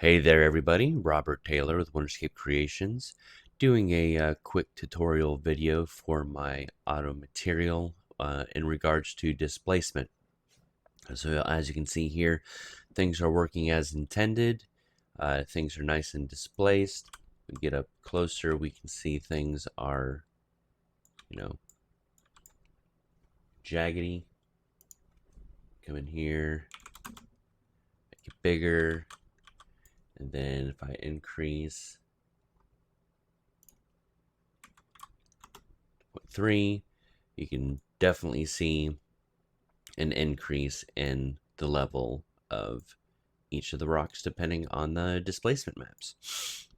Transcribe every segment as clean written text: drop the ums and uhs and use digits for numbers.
Hey there everybody, Robert Taylor with Wonderscape Creations, doing a quick tutorial video for my auto material in regards to displacement. So as you can see here, things are working as intended. Things are nice and displaced. We get up closer, we can see things are, jaggedy. Come in here, make it bigger. And then if I increase 0.3, you can definitely see an increase in the level of each of the rocks depending on the displacement maps.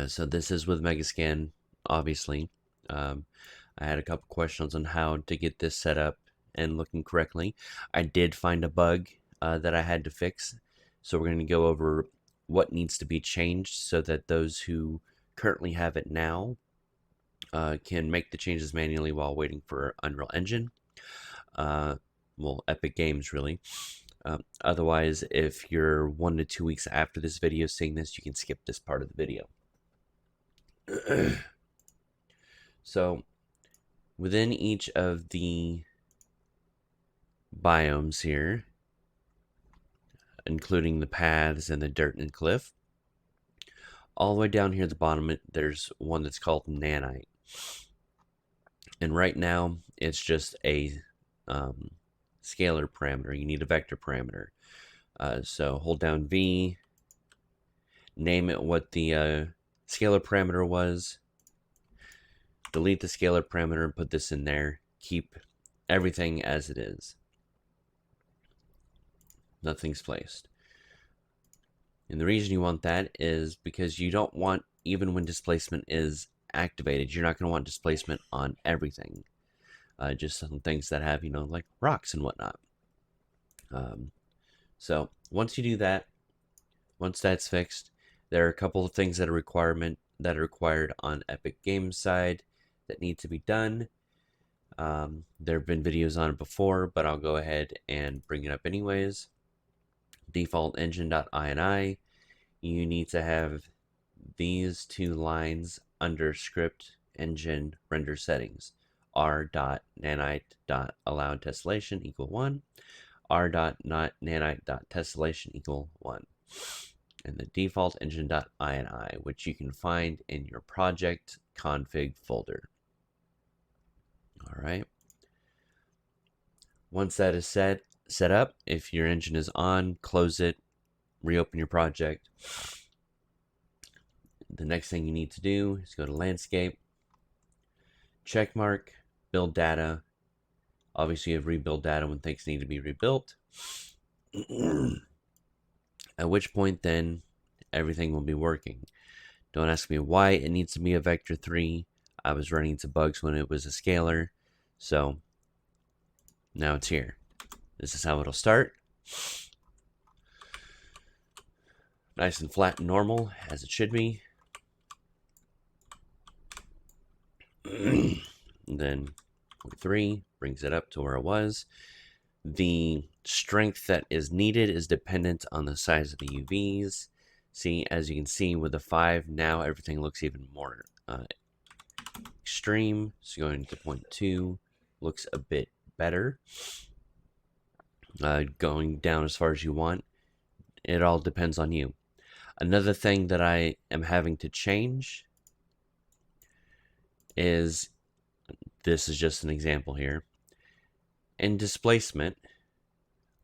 So this is with Megascan, obviously. I had a couple questions on how to get this set up and looking correctly. I did find a bug that I had to fix, so we're going to go over what needs to be changed so that those who currently have it now can make the changes manually while waiting for Unreal Engine. Well, Epic Games, really. Otherwise, if you're 1 to 2 weeks after this video seeing this, you can skip this part of the video. So, within each of the biomes here, including the paths and the dirt and cliff, all the way down here at the bottom, there's one that's called nanite. And right now, it's just a scalar parameter. You need a vector parameter. So hold down V, name it what the scalar parameter was, delete the scalar parameter and put this in there. Keep everything as it is. Nothing's placed. And the reason you want that is because you don't want, even when displacement is activated, you're not going to want displacement on everything. Just some things that have, like rocks and whatnot. So once you do that, once that's fixed, there are a couple of things that are required on Epic Games side that need to be done. There have been videos on it before, but I'll go ahead and bring it up anyways. Default engine.ini. You need to have these two lines under script engine render settings. r.Nanite.AllowTessellation equal 1. r.Nanite.Tessellation equal 1. And the default engine.ini, which you can find in your project config folder. All right. Once that is set up, if your engine is on, close it, reopen your project. The next thing you need to do is go to landscape, checkmark, build data. Obviously, you have rebuild data when things need to be rebuilt. At which point, then, everything will be working. Don't ask me why it needs to be a vector 3. I was running into bugs when it was a scalar. So, now it's here. This is how it'll start. Nice and flat and normal, as it should be. And then 3 brings it up to where it was. The strength that is needed is dependent on the size of the UVs. See, as you can see with the 5, now everything looks even more extreme. So going to 0.2 looks a bit better. Going down as far as you want. It all depends on you. Another thing that I am having to change is, this is just an example here. In displacement,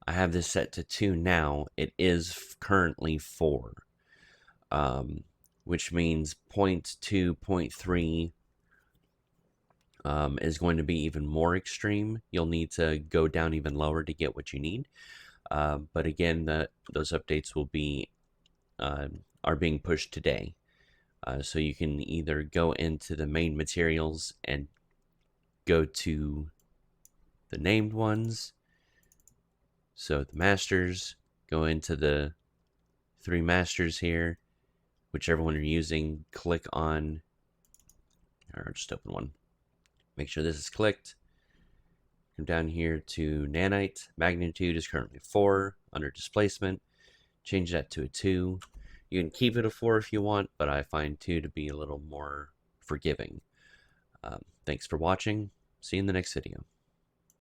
I have this set to 2 now. It is currently 4, which means 0.2, 0.3 is going to be even more extreme. You'll need to go down even lower to get what you need. But again, those updates will be are being pushed today. So you can either go into the main materials and go to the named ones. So the masters, go into the 3 masters here, whichever one you're using, click on, or just open one. Make sure this is clicked. Come down here to nanite. Magnitude is currently 4 under displacement. Change that to a 2. You can keep it a 4 if you want, but I find 2 to be a little more forgiving. Thanks for watching. See you in the next video.